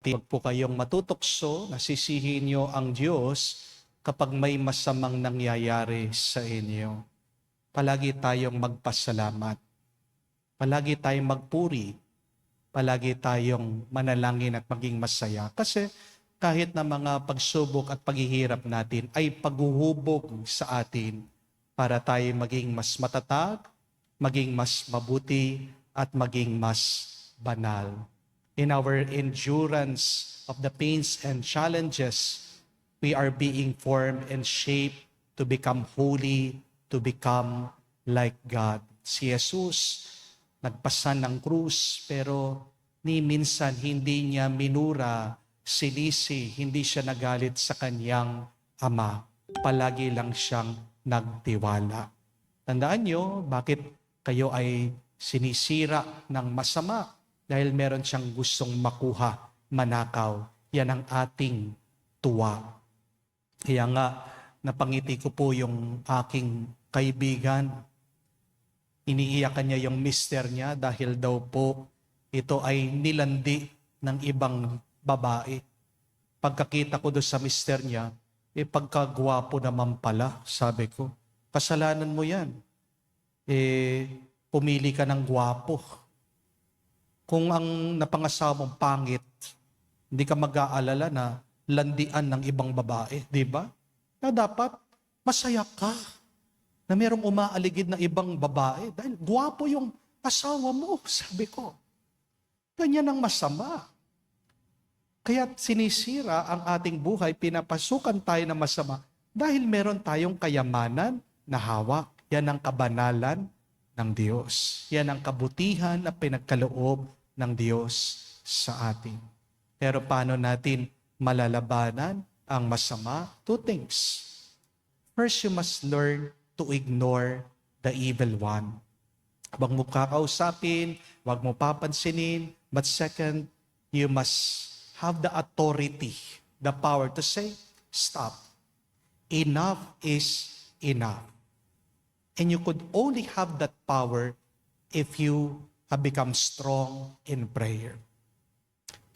Huwag po kayong matutokso, nasisihin niyo ang Diyos kapag may masamang nangyayari sa inyo. Palagi tayong magpasalamat. Palagi tayong magpuri. Palagi tayong manalangin at maging masaya. Kasi kahit na mga pagsubok at paghihirap natin ay paghuhubog sa atin para tayo maging mas matatag, maging mas mabuti, at maging mas banal. In our endurance of the pains and challenges, we are being formed and shaped to become holy, to become like God. Si Jesus, nagpasan ng krus, pero ni minsan hindi niya minura, sinisi, hindi siya nagalit sa kanyang ama. Palagi lang siyang nagtiwala. Tandaan niyo, bakit kayo ay sinisira ng masama? Dahil meron siyang gustong makuha, manakaw. Yan ang ating tuwa. Kaya nga, napangiti ko po yung aking kaibigan. Iniiyakan niya yung mister niya dahil daw po ito ay nilandi ng ibang babae. Pagkakita ko doon sa mister niya, pagkagwapo naman pala, sabi ko. Kasalanan mo yan. Pumili ka ng gwapo. Kung ang napangasawa mong pangit, hindi ka mag-aalala na landian ng ibang babae, di ba? Na dapat masaya ka na merong umaaligid na ibang babae dahil guwapo yung asawa mo, sabi ko. Ganyan ang masama. Kaya sinisira ang ating buhay, pinapasukan tayo ng masama dahil meron tayong kayamanan na hawak. Yan ang kabanalan ng Diyos. Yan ang kabutihan na pinagkaloob ng Diyos sa atin. Pero paano natin malalabanan ang masama? Two things. First, you must learn to ignore the evil one. Huwag mo kakausapin, huwag mo papansinin. But second, you must have the authority, the power to say, stop. Enough is enough. And you could only have that power if you have become strong in prayer.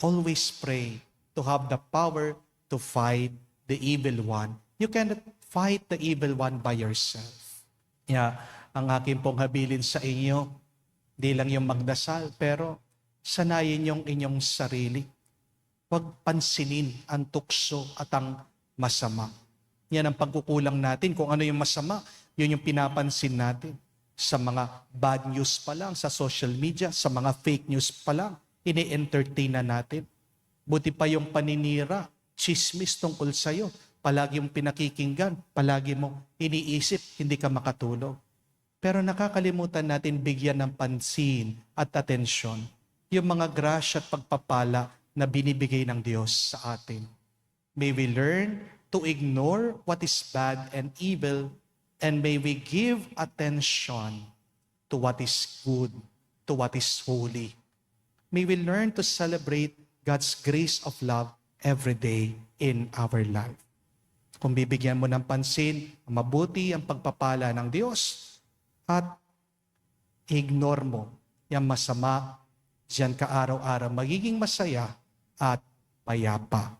Always pray to have the power to fight the evil one. You cannot fight the evil one by yourself. Ang aking pong habilin sa inyo, di lang yung magdasal, pero sanayin yung inyong sarili. Huwag pansinin ang tukso at ang masama. Yan ang pagkukulang natin. Kung ano yung masama, yun yung pinapansin natin. Sa mga bad news pa lang, sa social media, sa mga fake news pa lang, ini-entertain na natin. Buti pa yung paninira, chismis tungkol sa'yo, palagi yung pinakikinggan, palagi mo iniisip, hindi ka makatulog. Pero nakakalimutan natin bigyan ng pansin at atensyon yung mga grasya at pagpapala na binibigay ng Diyos sa atin. May we learn to ignore what is bad and evil, and may we give attention to what is good, to what is holy. May we learn to celebrate God's grace of love every day in our life. Kung bibigyan mo ng pansin, mabuti ang pagpapala ng Diyos at ignore mo yung masama, diyan ka araw-araw magiging masaya at payapa.